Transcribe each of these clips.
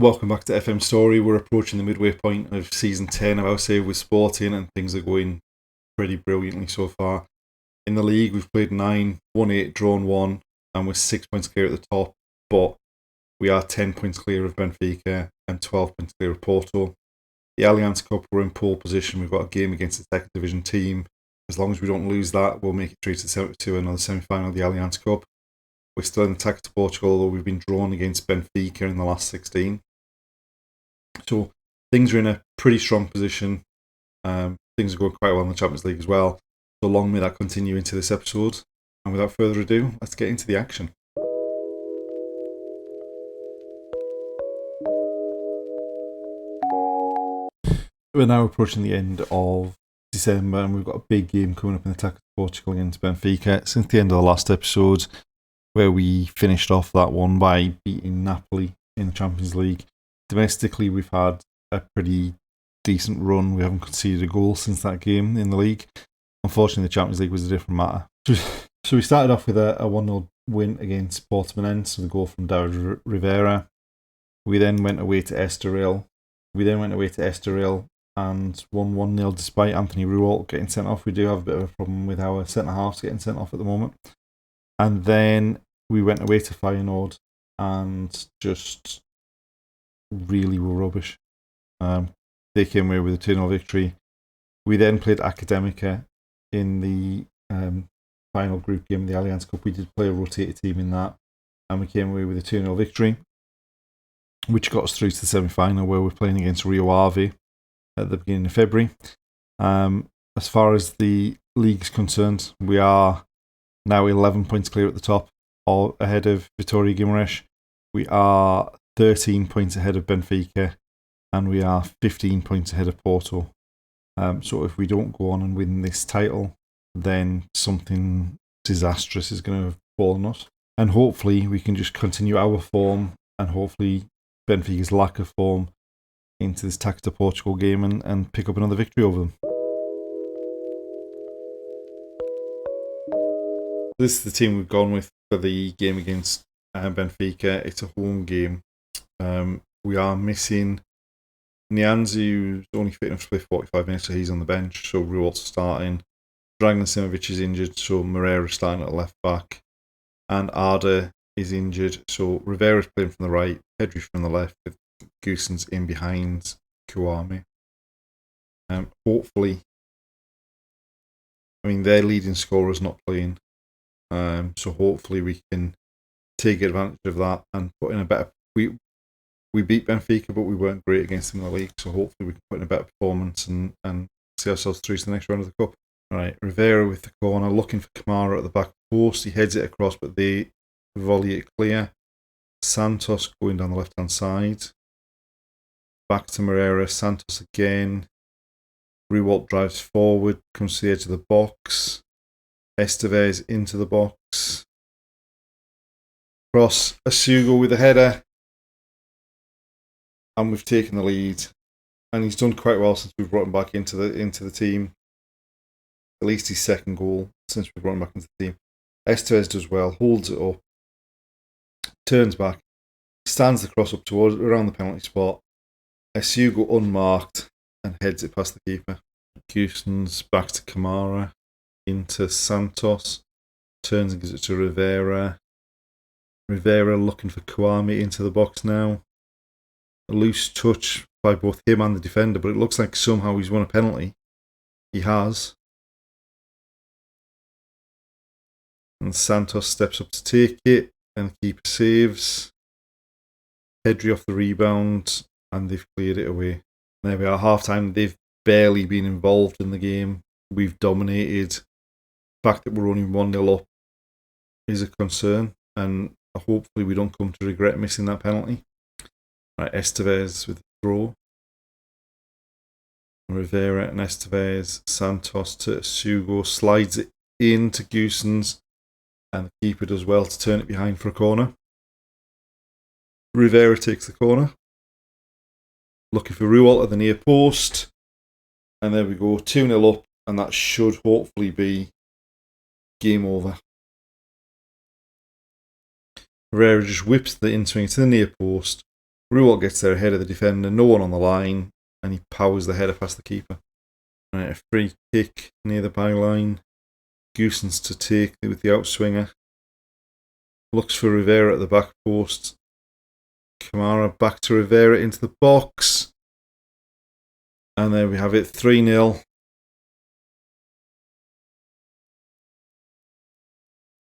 Welcome back to FM Story. We're approaching the midway point of season 10 of Our Save with Sporting, and things are going pretty brilliantly so far. In the league, we've played 9, won 8, drawn 1, and we're 6 points clear at the top, but we are 10 points clear of Benfica and 12 points clear of Porto. The Allianz Cup, we're in pole position. We've got a game against the second division team. As long as we don't lose that, we'll make it through to another semi-final of the Allianz Cup. We're still in the Taça de Portugal, although we've been drawn against Benfica in the last 16. So things are in a pretty strong position. Things are going quite well in the Champions League as well. So long may that continue into this episode. And without further ado, let's get into the action. We're now approaching the end of December, and we've got a big game coming up in the Taça de Portugal against Benfica. Since the end of the last episode, where we finished off that one by beating Napoli in the Champions League. Domestically, we've had a pretty decent run. We haven't conceded a goal since that game in the league. Unfortunately, the Champions League was a different matter. So we started off with a 1-0 win against Portimonense with a goal from David Rivera. We then went away to Estoril. And won 1-0 despite Anthony Rualt getting sent off. We do have a bit of a problem with our centre-halves getting sent off at the moment. And then we went away to Feyenoord and just really were rubbish. They came away with a 2-0 victory. We then played Academica in the final group game of the Allianz Cup. We did play a rotated team in that, and we came away with a 2-0 victory, which got us through to the semi-final, where we're playing against Rio Ave at the beginning of February. As far as the league's concerned, we are now 11 points clear at the top, all ahead of Vitória Guimarães. We are 13 points ahead of Benfica, and we are 15 points ahead of Porto. So if we don't go on and win this title, then something disastrous is going to fall on us. And hopefully we can just continue our form, and hopefully Benfica's lack of form into this Taça de Portugal game and pick up another victory over them. This is the team we've gone with for the game against Benfica. It's a home game. We are missing Nianzi, who's only fit enough to play 45 minutes, so he's on the bench. So Rualt's starting. Dragan Simovic is injured, so Moreira's starting at left back. And Arda is injured, so Rivera's playing from the right, Pedri from the left, with Goossens in behind Kouame. Hopefully, their leading scorer's not playing. So hopefully we can take advantage of that and put in a better... We beat Benfica, but we weren't great against them in the league, so hopefully we can put in a better performance and see ourselves through to the next round of the Cup. Right, Rivera with the corner, looking for Kamara at the back post. He heads it across, but they volley it clear. Santos going down the left-hand side. Back to Moreira, Santos again. Rualt drives forward, comes to the edge of the box. Estevez into the box. Cross, Asugo with a header. And we've taken the lead. And he's done quite well since we've brought him back into the team. At least his second goal since we've brought him back into the team. Estevez does well, holds it up, turns back, stands the cross up towards around the penalty spot. Asugo unmarked and heads it past the keeper. Goossens back to Kamara, into Santos, turns and gives it to Rivera. Rivera looking for Kouame into the box now. A loose touch by both him and the defender, but it looks like somehow he's won a penalty. He has. And Santos steps up to take it, and the keeper saves. Pedri off the rebound, and they've cleared it away. There we are, half time. They've barely been involved in the game. We've dominated. The fact that we're only 1-0 up is a concern, and hopefully we don't come to regret missing that penalty. Right, Estevez with the throw. Rivera and Estevez. Santos to Asugo, slides it into Goossens, and the keeper does well to turn it behind for a corner. Rivera takes the corner. Looking for Rualt at the near post. And there we go, 2-0 up, and that should hopefully be game over. Herrera just whips the in-swing to the near post. Ruwalt gets there ahead of the defender, no one on the line, and he powers the header past the keeper. And a free kick near the byline. Goossens to take with the outswinger. Looks for Rivera at the back post. Kamara back to Rivera into the box. And there we have it, 3-0.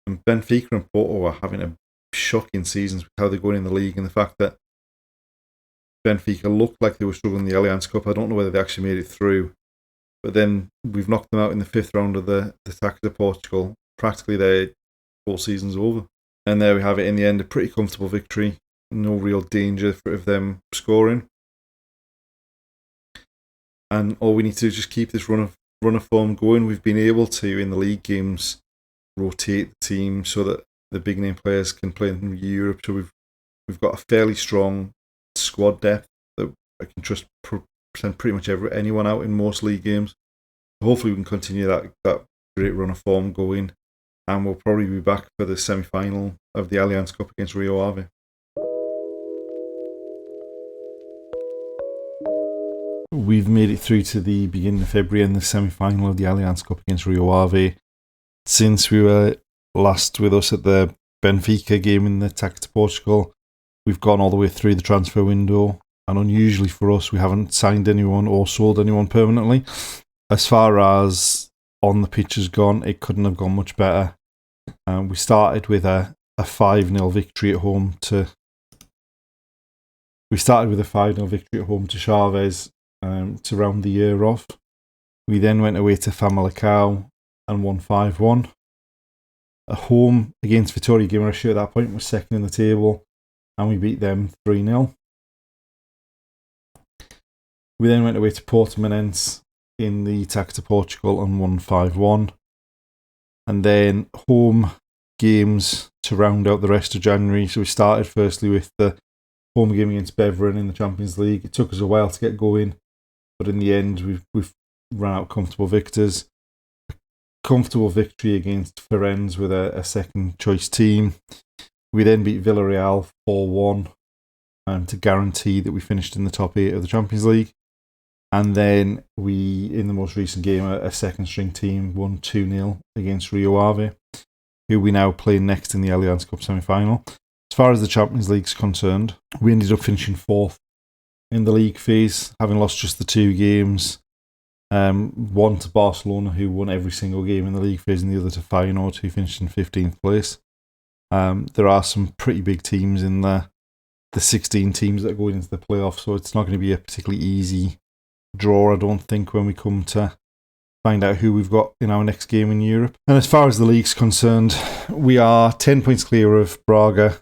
And Benfica and Porto are having a shocking seasons with how they're going in the league, and the fact that Benfica looked like they were struggling in the Allianz Cup. I don't know whether they actually made it through, but then we've knocked them out in the 5th round of the Taça de Portugal. Practically their whole season's over. And there we have it in the end, a pretty comfortable victory. No real danger of them scoring. And all we need to do is just keep this run of form going. We've been able to, in the league games, rotate the team so that the big name players can play in Europe. So we've got a fairly strong squad depth that I can trust send pretty much anyone out in most league games. Hopefully we can continue that great run of form going, and we'll probably be back for the semi-final of the Allianz Cup against Rio Ave. We've made it through to the beginning of February and the semi-final of the Allianz Cup against Rio Ave. Since we were last with us at the Benfica game in the Taça de Portugal, we've gone all the way through the transfer window, and unusually for us, we haven't signed anyone or sold anyone permanently. As far as on the pitch has gone, it couldn't have gone much better. We started with a 5-0 victory at home to. We started with a 5-0 victory at home to Chaves to round the year off. We then went away to Famalicão and won 5-1. At home against Vitória Guimarães at that point was second in the table, and we beat them 3-0. We then went away to Portimonense in the Taça de Portugal and won 5-1. And then home games to round out the rest of January. So we started firstly with the home game against Beveren in the Champions League. It took us a while to get going, but in the end we've run out comfortable victors. A comfortable victory against Ferenc with a second choice team. We then beat Villarreal 4-1 to guarantee that we finished in the top 8 of the Champions League. And then we, in the most recent game, a second string team won 2-0 against Rio Ave, who we now play next in the Allianz Cup semi-final. As far as the Champions League's concerned, we ended up finishing 4th in the league phase, having lost just the 2 games. One to Barcelona, who won every single game in the league phase, and the other to Feyenoord, who finished in 15th place. There are some pretty big teams in the 16 teams that are going into the playoffs, so it's not going to be a particularly easy draw, I don't think, when we come to find out who we've got in our next game in Europe. And as far as the league's concerned, we are 10 points clear of Braga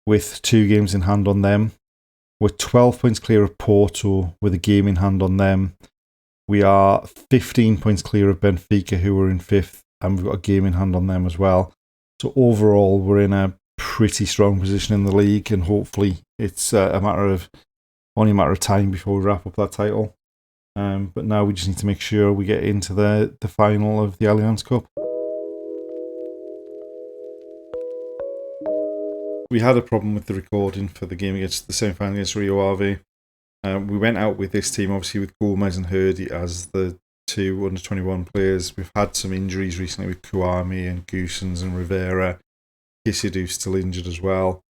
with 2 games in hand on them. We're 12 points clear of Porto with a game in hand on them. We are 15 points clear of Benfica, who are in 5th, and we've got a game in hand on them as well. So overall, we're in a pretty strong position in the league, and hopefully it's only a matter of time before we wrap up that title. But now we just need to make sure we get into the final of the Allianz Cup. We had a problem with the recording for the game against the semi-final against Rio Ave. We went out with this team, obviously, with Gomez and Hurdy as the 2 under-21 players. We've had some injuries recently with Kouame and Goossens and Rivera. Kisidou still injured as well.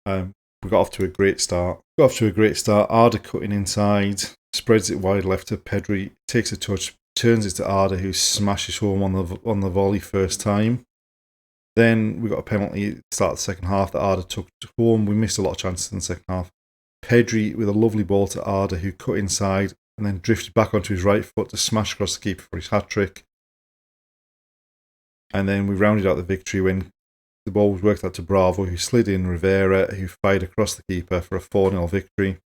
We got off to a great start. Arda cutting inside, spreads it wide left to Pedri, takes a touch, turns it to Arda, who smashes home on the volley first time. Then we got a penalty at the start of the second half that Arda took home. We missed a lot of chances in the second half. Pedri with a lovely ball to Arda, who cut inside and then drifted back onto his right foot to smash across the keeper for his hat-trick. And then we rounded out the victory when the ball was worked out to Bravo, who slid in Rivera, who fired across the keeper for a 4-0 victory.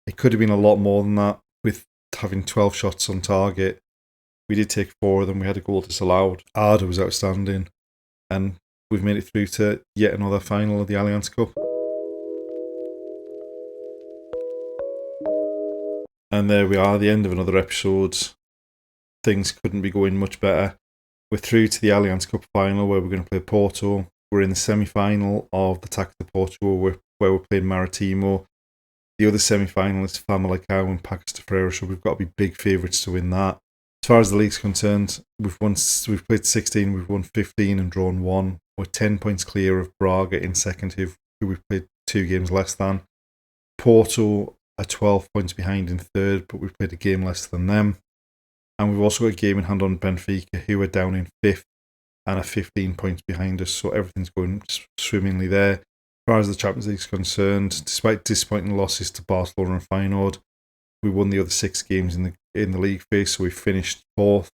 It could have been a lot more than that, with having 12 shots on target. We did take 4 of them. We had a goal disallowed. Arda was outstanding. And we've made it through to yet another final of the Allianz Cup. And there we are, the end of another episode. Things couldn't be going much better. We're through to the Allianz Cup final, where we're going to play Porto. We're in the semi-final of the Taça de Portugal, where we're playing Maritimo. The other semi-finalists, Famalicão and Paços de Ferreira, so we've got to be big favourites to win that. As far as the league's concerned, we've played 16, we've won 15 and drawn 1. We're 10 points clear of Braga in second, who we've played 2 games less than. Porto are 12 points behind in third, but we've played a game less than them. And we've also got a game in hand on Benfica, who are down in 5th and are 15 points behind us, so everything's going swimmingly there. As far as the Champions League is concerned, despite disappointing losses to Barcelona and Feyenoord, we won the other 6 games in the league phase, so we finished 4th.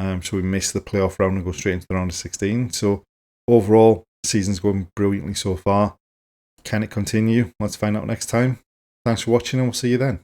So we missed the playoff round and go straight into the round of 16. So overall, the season's going brilliantly so far. Can it continue? Let's find out next time. Thanks for watching, and we'll see you then.